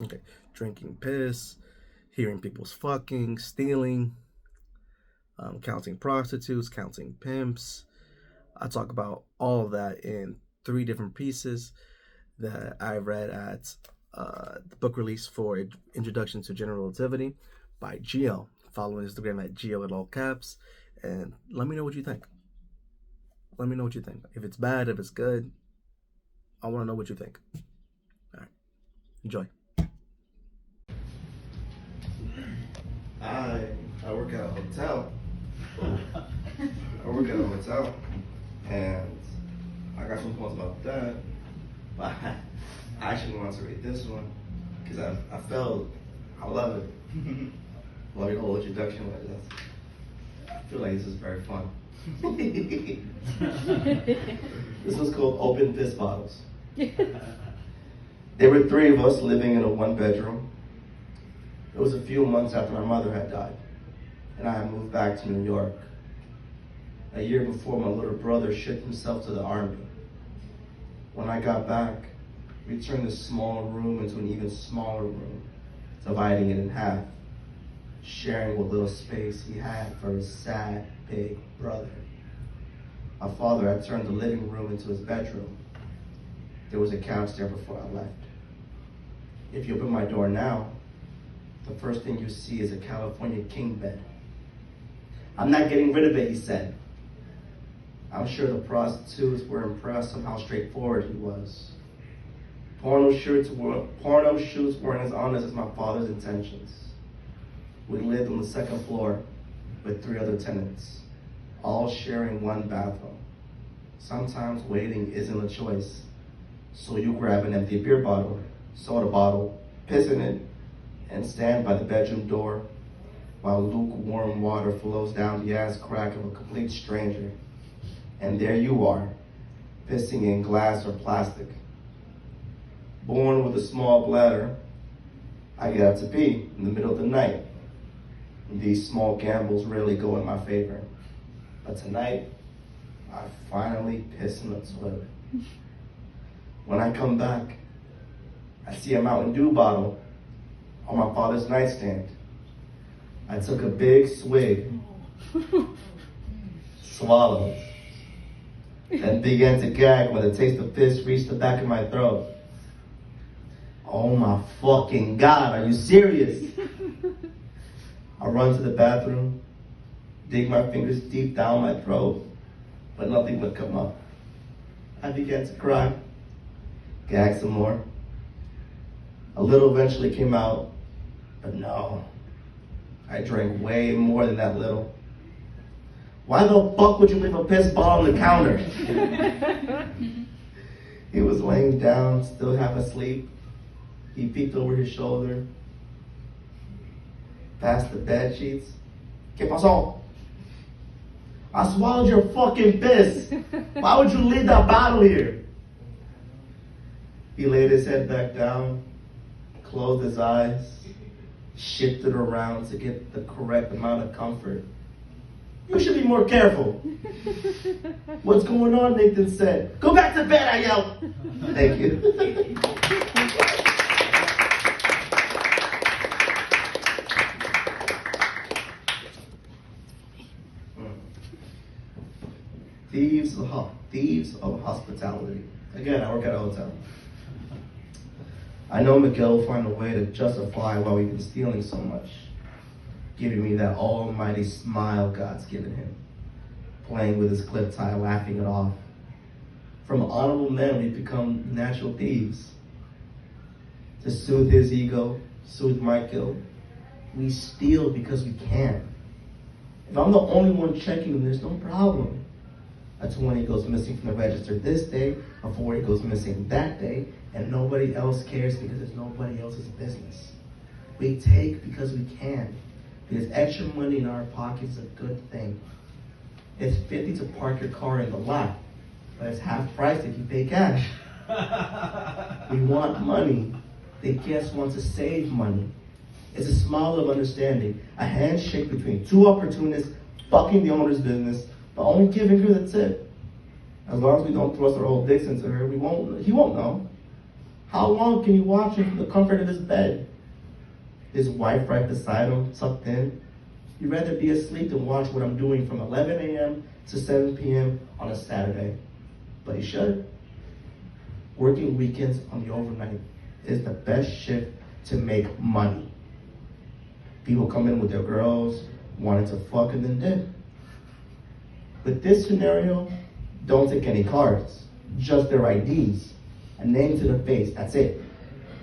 Okay, drinking piss, hearing people's fucking, stealing, counting prostitutes, counting pimps. I talk about all of that in three different pieces that I read at the book release for Introduction to General Relativity by Geo. Follow on Instagram at Geo at all caps, and let me know what you think. Let me know what you think. If it's bad, if it's good, I want to know what you think. All right, enjoy. I I work at a hotel. I work at a hotel, and I got some points about that. But I actually want to read this one because I felt I love it. Love your whole introduction like this. I feel like this is very fun. This was called Open Piss Bottles. There were three of us living in a one bedroom. It was a few months after my mother had died, and I had moved back to New York. A year before, my little brother shipped himself to the army. When I got back, we turned this small room into an even smaller room, dividing it in half, sharing what little space he had for his sad, big brother. My father had turned the living room into his bedroom. There was a couch there before I left. If you open my door now, the first thing you see is a California king bed. I'm not getting rid of it, he said. I'm sure the prostitutes were impressed on how straightforward he was. Porno shoots weren't as honest as my father's intentions. We lived on the second floor with three other tenants, all sharing one bathroom. Sometimes waiting isn't a choice, so you grab an empty beer bottle, soda bottle, piss in it, and stand by the bedroom door while lukewarm water flows down the ass crack of a complete stranger. And there you are, pissing in glass or plastic. Born with a small bladder, I get up to pee in the middle of the night. These small gambles rarely go in my favor. But tonight, I finally piss in the toilet. When I come back, I see a Mountain Dew bottle on my father's nightstand. I took a big swig, swallowed, and began to gag when the taste of piss reached the back of my throat. Oh my fucking God, are you serious? I run to the bathroom, dig my fingers deep down my throat, but nothing would come up. I began to cry, gag some more. A little eventually came out, but no, I drank way more than that little. Why the fuck would you leave a piss bottle on the counter? He was laying down, still half asleep. He peeked over his shoulder, past the bed sheets. ¿Qué pasó? I swallowed your fucking piss. Why would you leave that bottle here? He laid his head back down, closed his eyes, shifted around to get the correct amount of comfort. You should be more careful. What's going on, Nathan said. Go back to bed, I yelled. Thank you. Thieves of hospitality. Again, I work at a hotel. I know Miguel will find a way to justify why we've been stealing so much, giving me that almighty smile God's given him, playing with his clip tie, laughing it off. From honorable men, we've become natural thieves. To soothe his ego, soothe my guilt, we steal because we can. If I'm the only one checking him, there's no problem. A 20 goes missing from the register this day, a 40 goes missing that day, and nobody else cares because it's nobody else's business. We take because we can, because extra money in our pockets is a good thing. It's $50 to park your car in the lot, but it's half price if you pay cash. We want money. They just want to save money. It's a smile of understanding, a handshake between two opportunists fucking the owner's business, but only giving her the tip. As long as we don't thrust our whole dicks into her, he won't know. How long can you watch him from the comfort of his bed? His wife right beside him, tucked in. You'd rather be asleep than watch what I'm doing from 11 a.m. to 7 p.m. on a Saturday. But he should. Working weekends on the overnight is the best shift to make money. People come in with their girls, wanting to fuck and then dip. With this scenario, don't take any cards, just their IDs. A name to the face, that's it.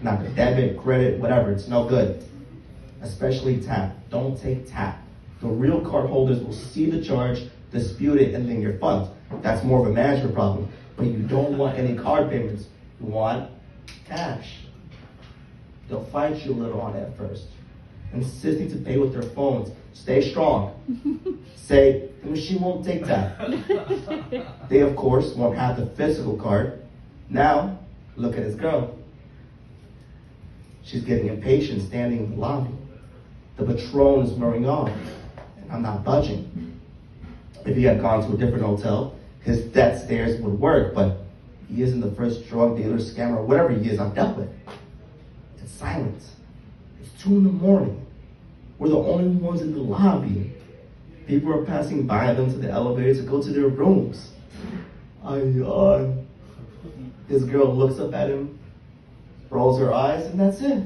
Not the debit, credit, whatever, it's no good. Especially tap, don't take tap. The real card holders will see the charge, dispute it, and then you're fucked. That's more of a management problem. But you don't want any card payments. You want cash. They'll fight you a little on it at first, insisting to pay with their phones. Stay strong. Say, the machine won't take tap. They, of course, won't have the physical card. Now, look at his girl. She's getting impatient standing in the lobby. The Patron is wearing off, and I'm not budging. If he had gone to a different hotel, his death stares would work, but he isn't the first drug dealer, scammer, whatever he is I've dealt with. It's silent. It's 2 a.m. We're the only ones in the lobby. People are passing by them to the elevator to go to their rooms. I yawn. His girl looks up at him, rolls her eyes, and that's it.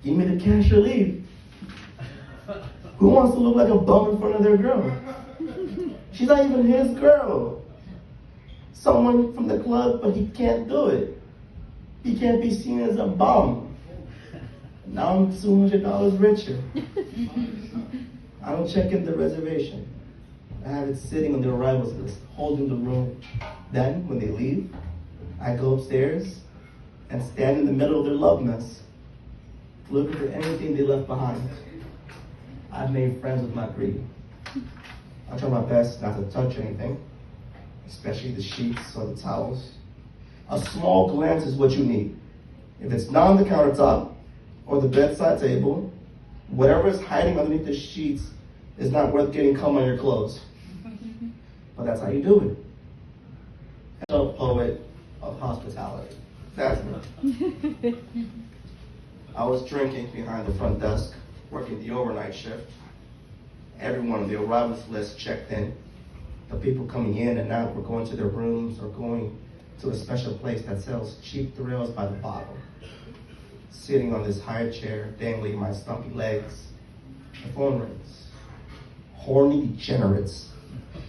Give me the cash or leave. Who wants to look like a bum in front of their girl? She's not even his girl. Someone from the club, but he can't do it. He can't be seen as a bum. Now I'm $200 richer. I don't check in the reservation. I have it sitting on the arrivals list, holding the room. Then, when they leave, I go upstairs and stand in the middle of their love mess, looking for anything they left behind. I've made friends with my greed. I try my best not to touch anything, especially the sheets or the towels. A small glance is what you need. If it's not on the countertop or the bedside table, whatever is hiding underneath the sheets is not worth getting cum on your clothes. But that's how you do it. A poet of hospitality. That's me. I was drinking behind the front desk, working the overnight shift. Everyone on the arrivals list checked in. The people coming in and out were going to their rooms or going to a special place that sells cheap thrills by the bottle. Sitting on this high chair, dangling my stumpy legs, the phone rings. Horny degenerates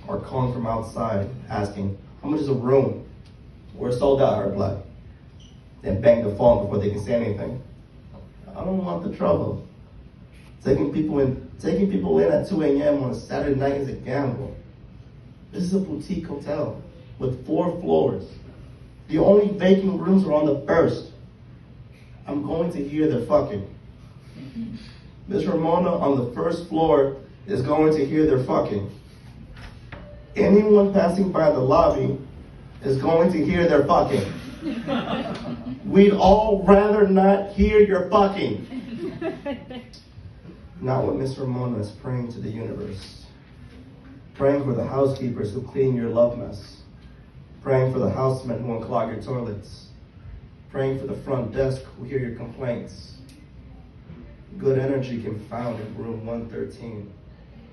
are calling from outside, asking, how much is a room? We're sold out, I reply. Then bang the phone before they can say anything. I don't want the trouble. Taking people in at 2 a.m. on a Saturday night is a gamble. This is a boutique hotel with 4 floors. The only vacant rooms are on the first. I'm going to hear their fucking. Miss Ramona on the first floor is going to hear their fucking. Anyone passing by the lobby is going to hear their fucking. We'd all rather not hear your fucking. Not when Miss Ramona is praying to the universe. Praying for the housekeepers who clean your love mess. Praying for the housemen who unclog your toilets. Praying for the front desk who hear your complaints. Good energy can be found in room 113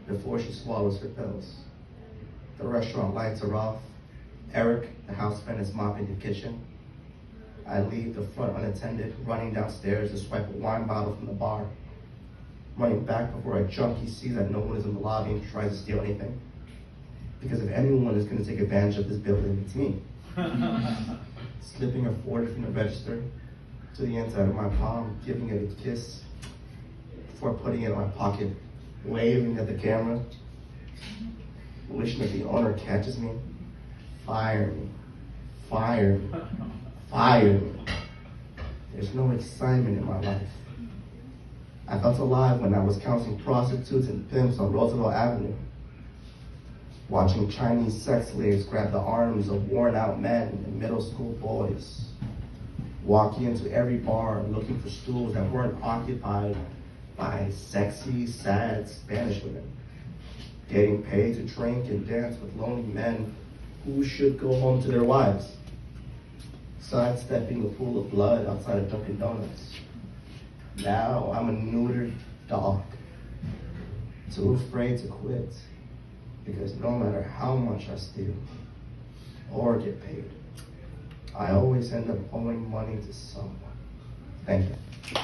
before she swallows her pills. The restaurant lights are off. Eric, the houseman, is mopping the kitchen. I leave the front unattended, running downstairs to swipe a wine bottle from the bar. Running back before a junkie sees that no one is in the lobby and tries to steal anything. Because if anyone is going to take advantage of this building, it's me. Slipping a $40 from the register to the inside of my palm, giving it a kiss before putting it in my pocket, waving at the camera, wishing that the owner catches me. Fire me, fire me, fire me. There's no excitement in my life. I felt alive when I was counting prostitutes and pimps on Roosevelt Avenue, watching Chinese sex slaves grab the arms of worn-out men and middle school boys, walking into every bar looking for stools that weren't occupied by sexy, sad Spanish women, getting paid to drink and dance with lonely men who should go home to their wives. sidestepping a pool of blood outside of Dunkin' Donuts. Now I'm a neutered dog, too afraid to quit, because no matter how much I steal or get paid, I always end up owing money to someone. Thank you.